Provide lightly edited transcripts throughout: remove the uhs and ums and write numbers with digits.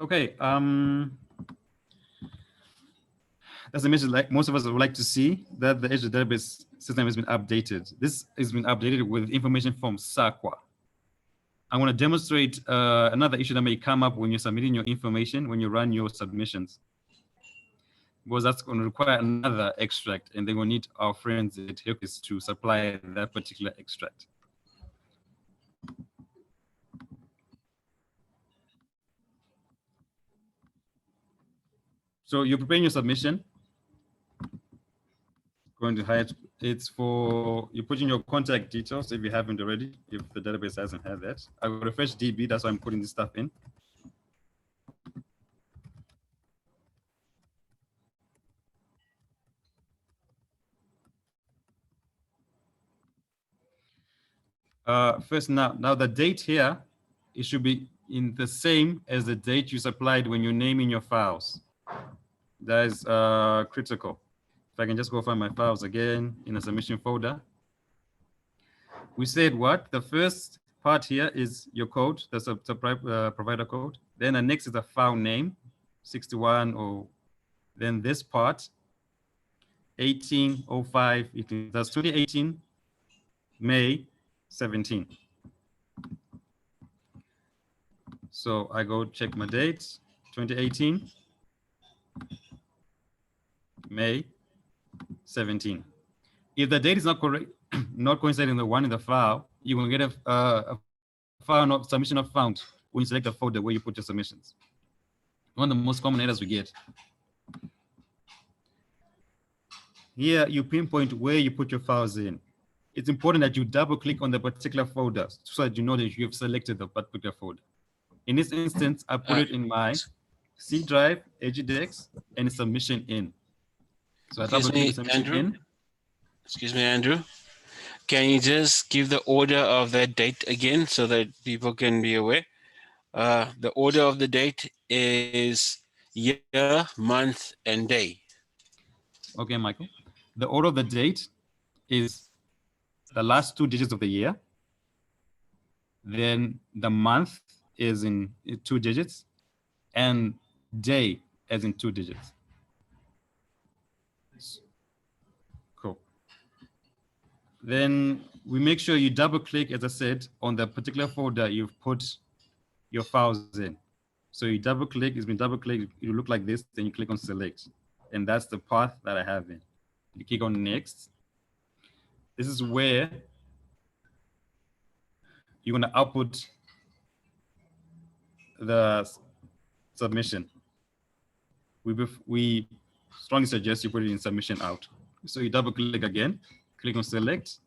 Okay. That's a message like most of us would like to see, that the Edu database system has been updated. This has been updated with information from SAQA. I want to demonstrate another issue that may come up when you're submitting your information, when you run your submissions, because that's going to require another extract, and they will need our friends at HEQCIS to supply that particular extract. So you're preparing your submission. Going to hide, it's for, you put in your contact details if you haven't already, if the database hasn't had that. I will refresh DB, that's why I'm putting this stuff in. First, now the date here, it should be in the same as the date you supplied when you're naming your files. That is critical. If I can just go find my files again in a submission folder. We said what? The first part here is your code, the provider code. Then the next is the file name, 61, or then this part, 1805, that's 2018, May 17. So I go check my dates, 2018, May 17. If the date is not correct, not coinciding with the one in the file, you will get a file not submission not found when you select the folder where you put your submissions. One of the most common errors we get. Here you pinpoint where you put your files in. It's important that you double click on the particular folder so that you know that you have selected the particular folder. In this instance, I put it in my C drive, Edu Dex, and submission in. So I double click submission in. Excuse me, Andrew. Can you just give the order of that date again so that people can be aware? The order of the date is year, month, and day. Okay, Michael. The order of the date is the last 2 digits of the year. Then the month is in 2 digits, and day as in 2 digits. Cool. Then we make sure you double click, as I said, on the particular folder you've put your files in. So you double click, it's been double clicked, it will look like this, then you click on select. And that's the path that I have in. You click on next. This is where you're going to output the submission. We strongly suggest you put it in submission out. So you double click again, click on select,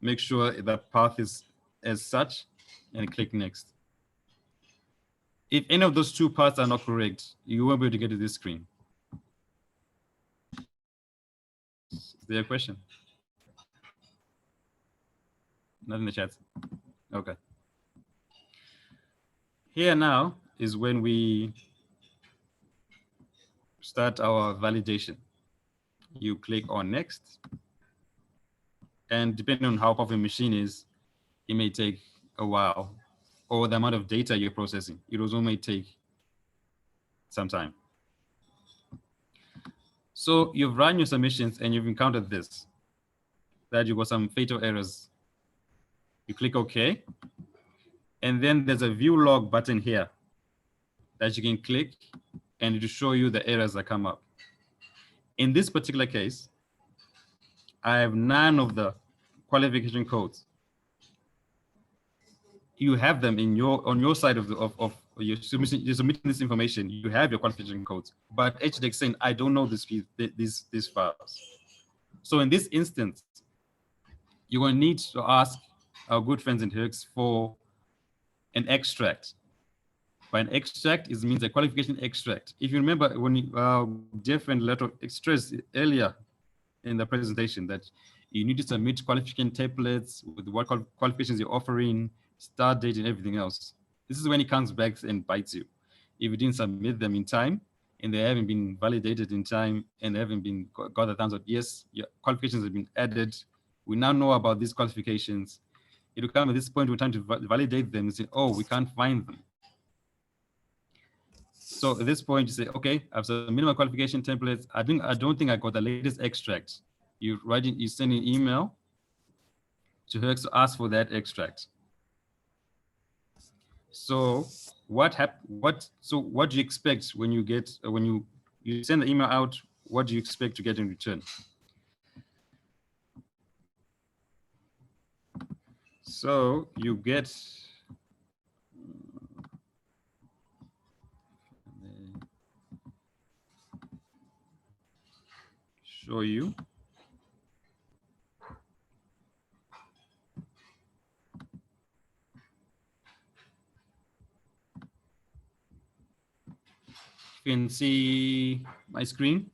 make sure that path is as such, and click next. If any of those 2 paths are not correct, you won't be able to get to this screen. Is there a question? Not in the chat. Okay. Here now is when we start our validation. You click on next. And depending on how powerful your machine is, it may take a while, or the amount of data you're processing. It also may take some time. So you've run your submissions and you've encountered this, that you got some fatal errors. You click OK. And then there's a view log button here that you can click and it will show you the errors that come up. In this particular case, I have none of the qualification codes. You have them in on your side of you're submitting this information. You have your qualification codes, but Edu Dex saying I don't know these files. So in this instance, you're going to need to ask our good friends in HEQCIS for an extract. By an extract, it means a qualification extract. If you remember when different letter stressed earlier in the presentation that you need to submit qualification templates with what qualifications you're offering, start date, and everything else. This is when it comes back and bites you. If you didn't submit them in time and they haven't been validated in time and they haven't been got the thumbs up, yes, your qualifications have been added. We now know about these qualifications. It will come at this point, we're trying to validate them and say, oh, we can't find them. So at this point, you say, okay, I've submitted my qualification templates. I don't think I got the latest extract. You send an email to HEQCIS to ask for that extract. So what do you expect when you get when you send the email out? What do you expect to get in return? So you get show you. You can see my screen.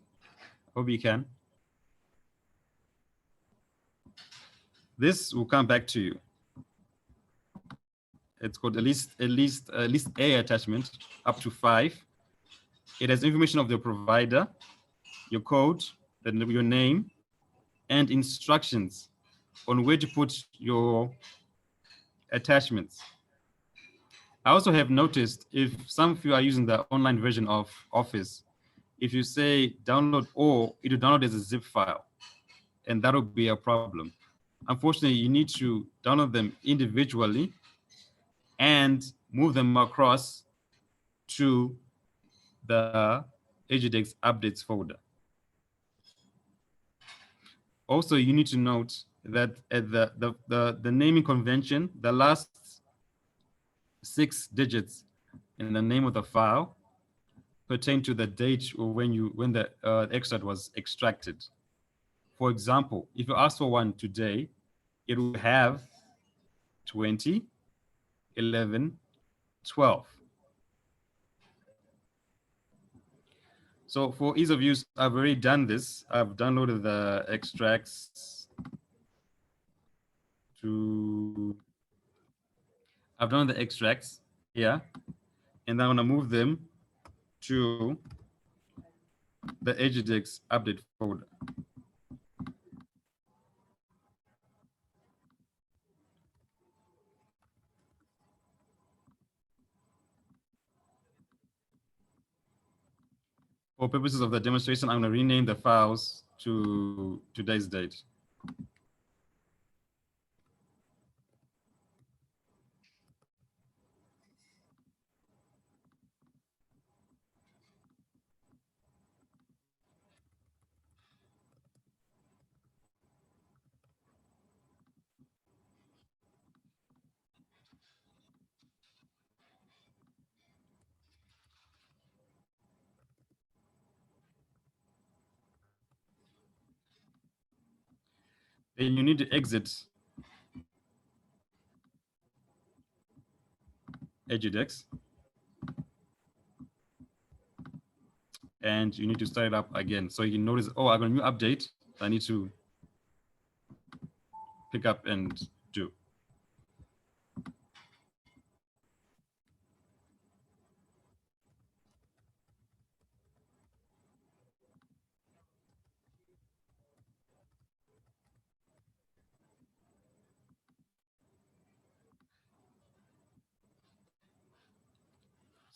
Hope you can. This will come back to you. It's called at least A attachment, up to 5. It has information of the provider, your code, your name, and instructions on where to put your attachments. I also have noticed if some of you are using the online version of Office, if you say download all, it will download as a zip file, and that'll be a problem. Unfortunately, you need to download them individually and move them across to the Edu Dex updates folder. Also, you need to note that at the naming convention, the last 6 digits in the name of the file pertain to the date or when the extract was extracted. For example, if you ask for one today, it will have 20, 11, 12. So for ease of use, I've already done this. I've downloaded the extracts I've done the extracts here, and I'm gonna move them to the Edu Dex update folder. For purposes of the demonstration, I'm gonna rename the files to today's date. Then you need to exit Edu Dex, and you need to start it up again. So you notice, oh, I got a new update I need to pick up and do.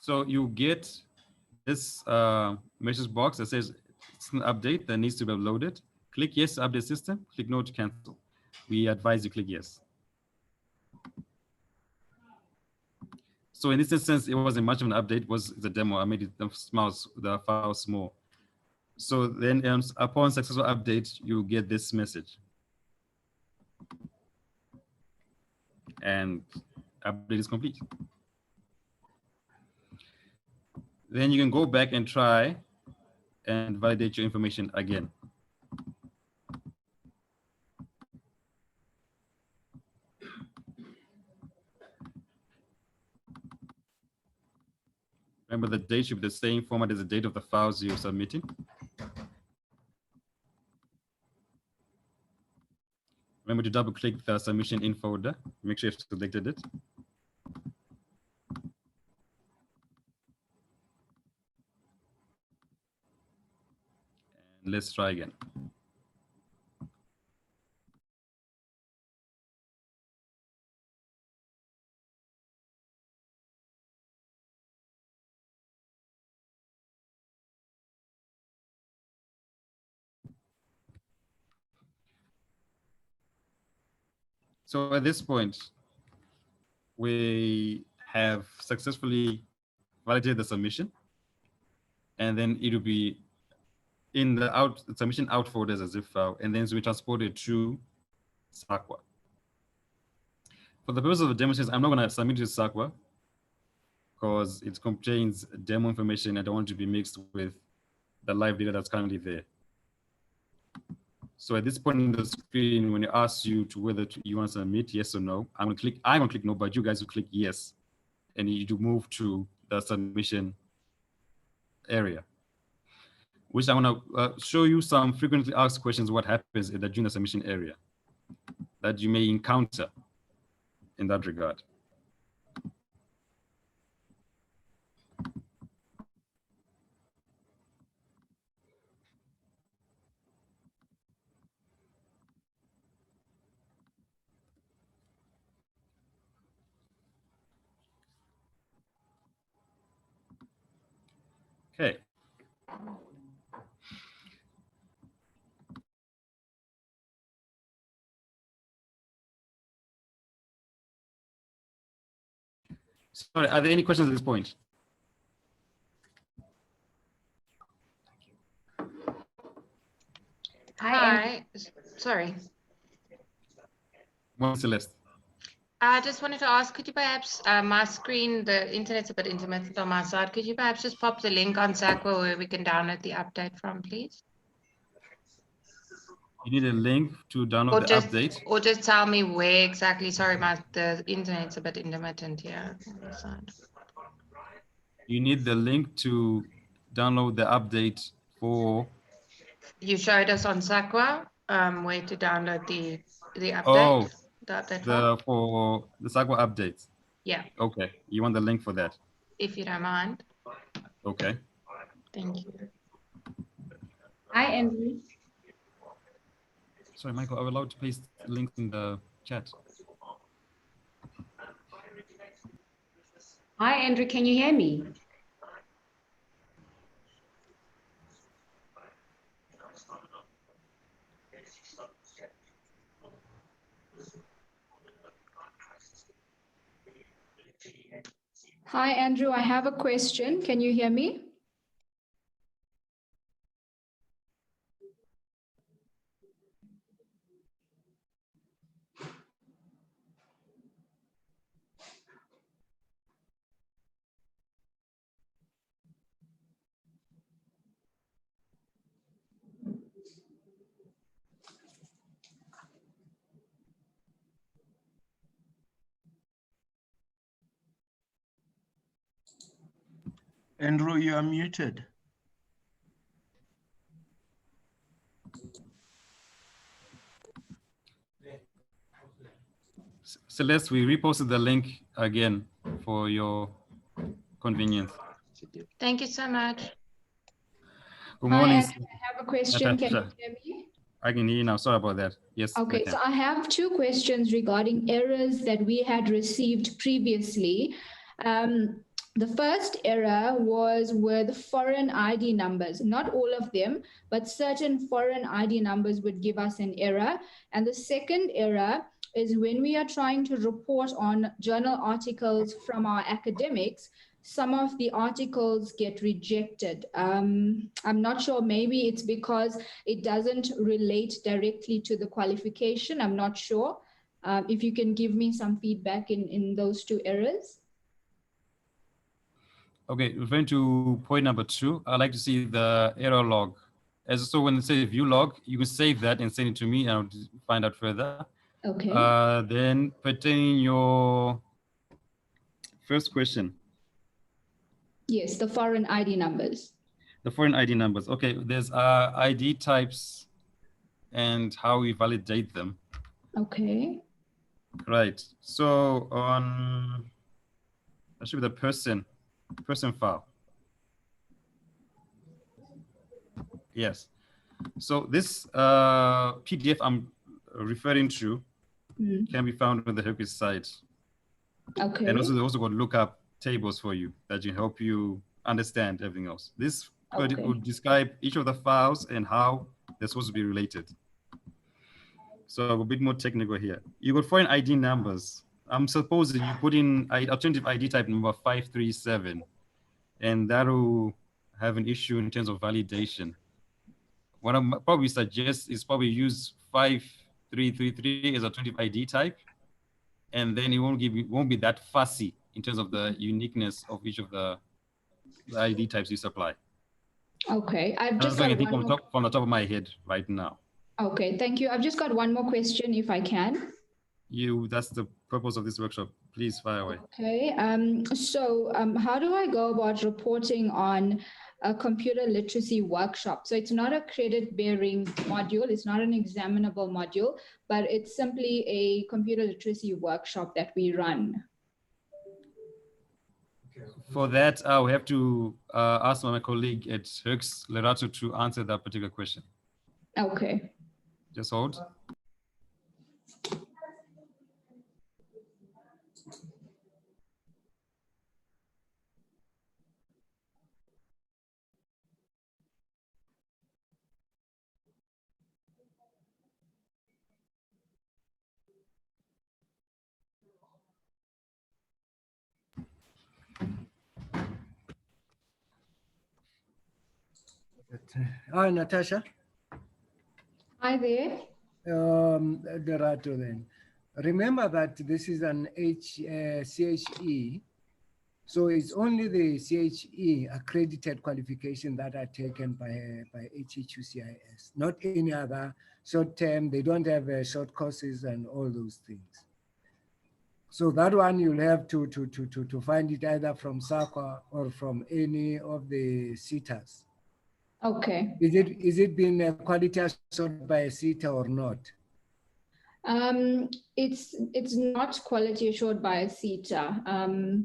So you get this message box that says it's an update that needs to be uploaded. Click yes to update system, click no to cancel. We advise you click yes. So in this instance, it wasn't much of an update, it was the demo. I made it the file small. So then upon successful update, you get this message. And update is complete. Then you can go back and try and validate your information again. Remember, the date should be the same format as the date of the files you're submitting. Remember to double click the submission in folder. Make sure you've selected it. And let's try again. So at this point, we have successfully validated the submission, and then it will be in the submission out folder as a zip file, and then we transport it to SAQA. For the purpose of the demonstration, I'm not going to submit it to SAQA because it contains demo information. I don't want to be mixed with the live data that's currently there. So at this point in the screen, when it asks you to whether you want to submit yes or no, I'm going to click no, but you guys will click yes, and you do move to the submission area, which I want to show you some frequently asked questions. What happens in the junior submission area that you may encounter in that regard. Okay. Sorry, are there any questions at this point? Hi. Sorry. One, Celeste. I just wanted to ask, could you perhaps, my screen, the internet's a bit intermittent on my side. Could you perhaps just pop the link on SAQA where we can download the update from, please? You need a link to download the update. Or just tell me where exactly. Sorry, the internet's a bit intermittent here on the side. You need the link to download the update for. You showed us on SAQA where to download the update. Oh, the update file. for the SAQA updates. Yeah. Okay, you want the link for that? If you don't mind. Okay. Thank you. Hi, Andrew. Sorry, Michael, are we allowed to paste links in the chat? Hi, Andrew. Can you hear me? Hi, Andrew. I have a question. Can you hear me? Andrew, you are muted. Celeste, we reposted the link again for your convenience. Thank you so much. Good Hi, morning. Andrew. I have a question. Can you hear me? I can hear you now. Sorry about that. Yes. Okay, so I have two questions regarding errors that we had received previously. The first error was with foreign ID numbers, not all of them, but certain foreign ID numbers would give us an error. And the second error is when we are trying to report on journal articles from our academics, some of the articles get rejected. I'm not sure, maybe it's because it doesn't relate directly to the qualification. I'm not sure. If you can give me some feedback in those two errors. Okay, referring to point number 2, I'd like to see the error log. So when they say view log, you can save that and send it to me and I'll find out further. Okay. Then pertaining your first question. Yes, the foreign ID numbers. The foreign ID numbers. Okay, there's ID types and how we validate them. Okay. Right. So on, that should be the person file. Yes. So this PDF I'm referring to can be found on the HEQCIS site. Okay. And also they also got lookup tables for you that can help you understand everything else. This will describe each of the files and how they're supposed to be related. So a bit more technical here. You got foreign ID numbers. I'm supposing you put in alternative ID type number 537, and that'll have an issue in terms of validation. What I'm probably suggest is probably use 5333 as alternative ID type, and then it won't be that fussy in terms of the uniqueness of each of the ID types you supply. Okay, I've just That's got what I one think more. from the top of my head right now. Okay, thank you. I've just got one more question, if I can. That's the purpose of this workshop. Please fire away. Okay, how do I go about reporting on a computer literacy workshop? So it's not a credit-bearing module, it's not an examinable module, but it's simply a computer literacy workshop that we run. For that, I'll have to ask my colleague at HEQCIS, Lerato, to answer that particular question. Okay. Just hold. Hi, Natasha. Hi there. Lerato then. Remember that this is an CHE, so it's only the CHE accredited qualification that are taken by HEQCIS, not any other short term. They don't have short courses and all those things. So that one you'll have to find it either from SAQA or from any of the CETAs. Okay. Is it being quality assured by a CETA or not? It's not quality assured by a CETA.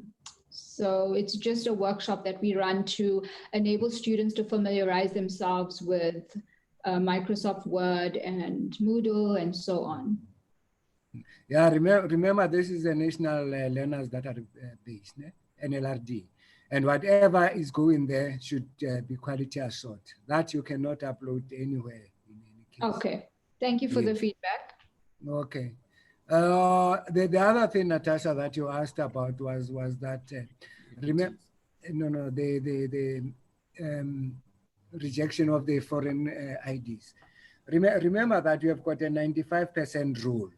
So it's just a workshop that we run to enable students to familiarize themselves with Microsoft Word and Moodle and so on. Yeah, remember this is a national learners database, NLRD. And whatever is going there should be quality assured. That you cannot upload anywhere in any case. Okay, thank you for the feedback. Okay. The other thing, Natasha, that you asked about was that the rejection of the foreign IDs. Remember that you have got a 95% rule.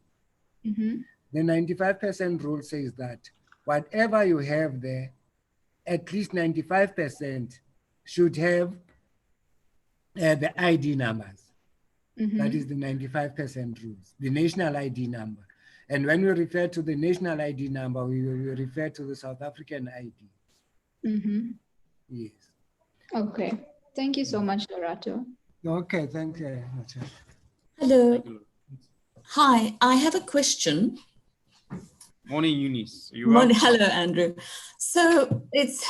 Mm-hmm. The 95% rule says that whatever you have there, at least 95% should have the ID numbers. Mm-hmm. That is the 95% rules, the national ID number. And when we refer to the national ID number, we refer to the South African ID. Mm-hmm. Yes. Okay. Thank you so much, Lerato. Okay, thank you. Hello. Hi, I have a question. Morning, Eunice. Hello, Andrew. So it's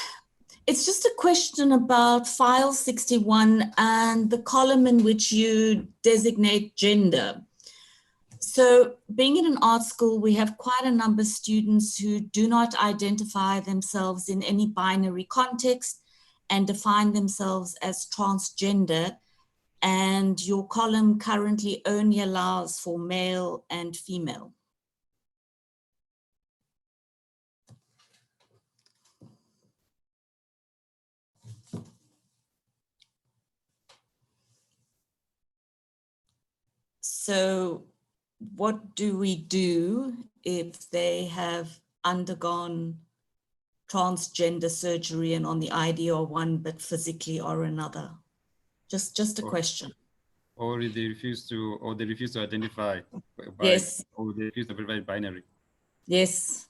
just a question about file 61 and the column in which you designate gender. So being in an art school, we have quite a number of students who do not identify themselves in any binary context and define themselves as transgender. And your column currently only allows for male and female. So what do we do if they have undergone transgender surgery and on the ID are one, but physically are another? Just a question. Or they refuse to identify by, yes. Or they refuse to provide binary. Yes.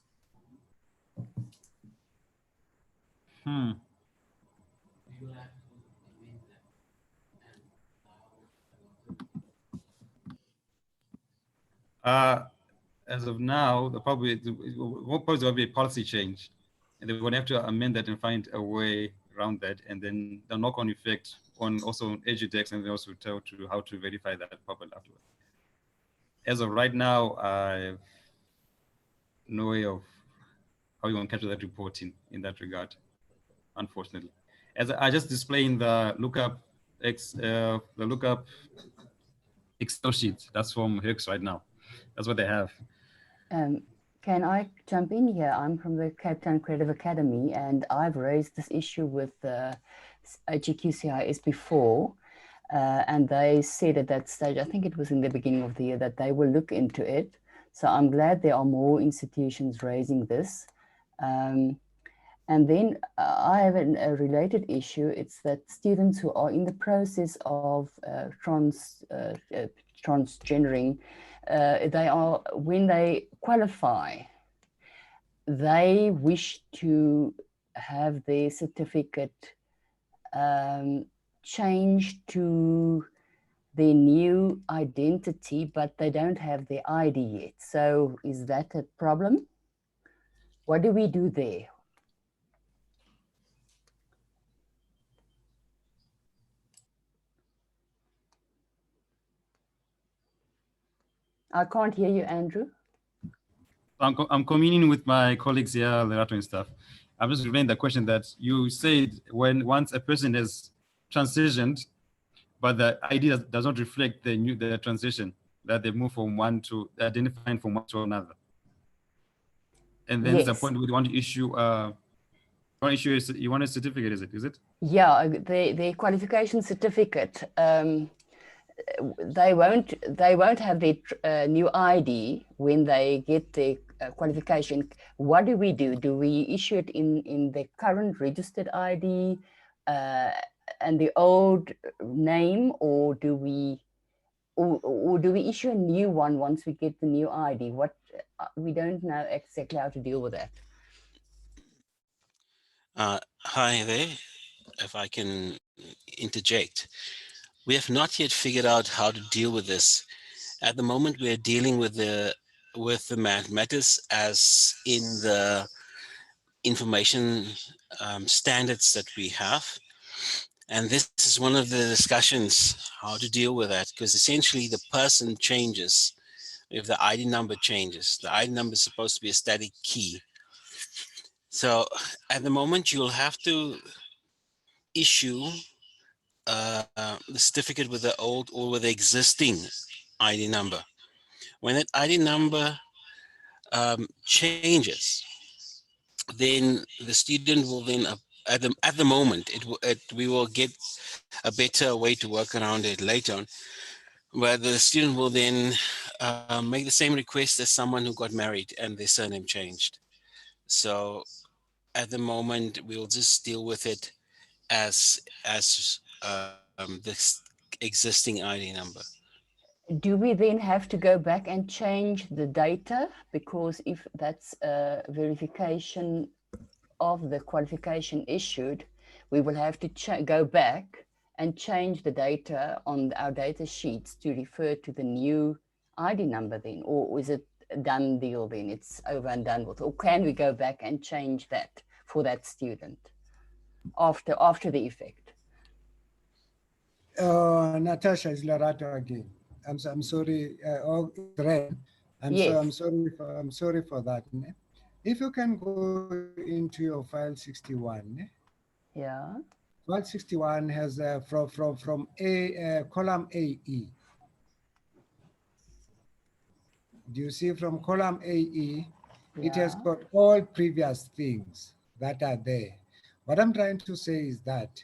As of now, probably will be a policy change, and they're going to have to amend that and find a way around that, and then the knock-on effect on also Edu Dex, and they also tell to how to verify that properly afterwards. As of right now, I have no way of how you want to capture that reporting in that regard, unfortunately. As I just display in the lookup Excel sheet. That's from HEQCIS right now. That's what they have. Can I jump in here? I'm from the Cape Town Creative Academy, and I've raised this issue with HEQCIS before, and they said at that stage, I think it was in the beginning of the year, that they will look into it. So I'm glad there are more institutions raising this. And then I have a related issue. It's that students who are in the process of transgendering, when they qualify, they wish to have their certificate changed to their new identity, but they don't have their ID yet. So is that a problem? What do we do there? I can't hear you, Andrew. I'm communing with my colleagues here, Lerato and stuff. I'm just relaying the question that you said once a person has transitioned, but the ID does not reflect the transition, that they move from one to identifying from one to another. And then Yes. there's a point where you want to issue you want a certificate, is it? Yeah, the qualification certificate. They won't have their new ID when they get their qualification. What do we do? Do we issue it in the current registered ID and the old name, or do we issue a new one once we get the new ID? What we don't know exactly how to deal with that. Hi there, if I can interject. We have not yet figured out how to deal with this. At the moment, we are dealing with the matters as in the information standards that we have. And this is one of the discussions, how to deal with that, because essentially the person changes if the ID number changes. The ID number is supposed to be a static key. So at the moment, you'll have to issue the certificate with the old or with the existing ID number. When that ID number changes, then the student will then, at the moment, we will get a better way to work around it later on, where the student will then make the same request as someone who got married and their surname changed. So at the moment, we'll just deal with it as this existing ID number. Do we then have to go back and change the data? Because if that's a verification of the qualification issued, we will have to go back and change the data on our data sheets to refer to the new ID number then, or is it a done deal then? It's over and done with, or can we go back and change that for that student after the effect? Natasha, is Lerato again. I'm sorry. Yes. I'm sorry for that. If you can go into your file 61. Yeah. File 61 has from column AE. Do you see from column AE? Yeah. It has got all previous things that are there. What I'm trying to say is that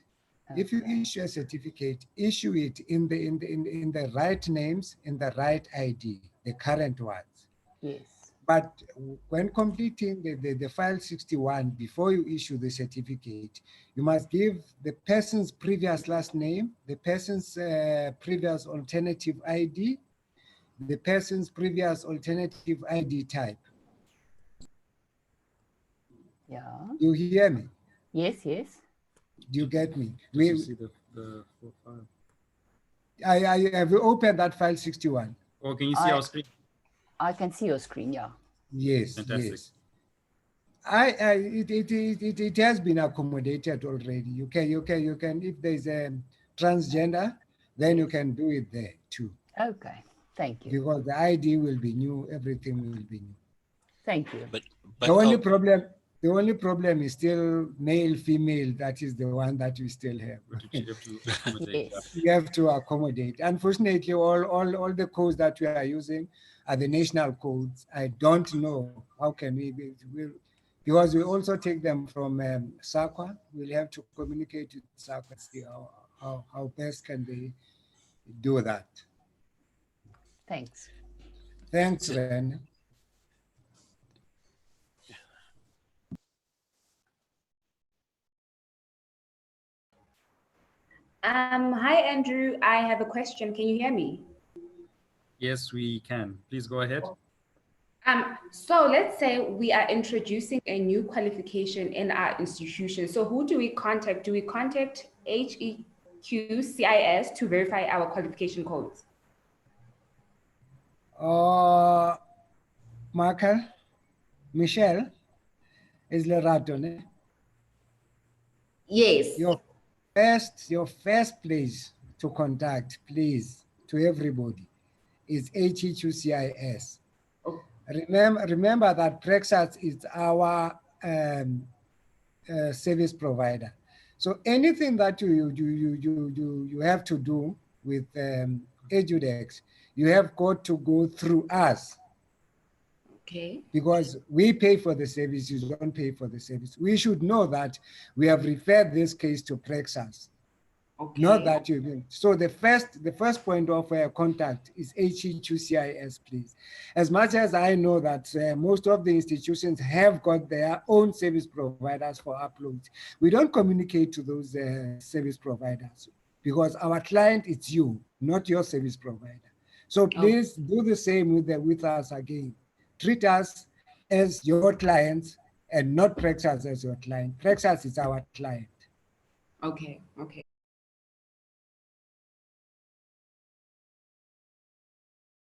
if you issue a certificate, issue it in the right names, in the right ID, the current ones. Yes. But when completing the file 61, before you issue the certificate, you must give the person's previous last name, the person's previous alternative ID, the person's previous alternative ID type. Yeah. You hear me? Yes, yes. Do you get me? You see the full file. I have opened that file 61. Oh, can you see our screen? I can see your screen, yeah. Yes, Fantastic. yes. It has been accommodated already. You can if there's a transgender, then you can do it there too. Okay, thank you. Because the ID will be new, everything will be new. Thank you. But The only problem, The only problem is still male, female. That is the one that we still have. You have to accommodate. Yes. We have to accommodate. Unfortunately, all the codes that we are using are the national codes. I don't know how can because we also take them from SAQA. We'll have to communicate with SAQA and see how best can they do that. Thanks. Thanks, Ren. Hi, Andrew. I have a question. Can you hear me? Yes, we can. Please go ahead. So let's say we are introducing a new qualification in our institution. So who do we contact? Do we contact HEQCIS to verify our qualification codes? Michelle is Lerato, ne? Yes. Your first place to contact, please, to everybody, is HEQCIS. Oh. Remember that Prexas is our service provider. So anything that you have to do with Edu Dex, you have got to go through us. Okay. Because we pay for the service, you don't pay for the service. We should know that we have referred this case to Prexas. Okay. Not that you've been. So the first point of contact is HEQCIS, please. As much as I know that most of the institutions have got their own service providers for uploads, we don't communicate to those service providers because our client is you, not your service provider. So please do the same with us again. Treat us as your clients and not Prexas as your client. Prexas is our client. Okay. Okay.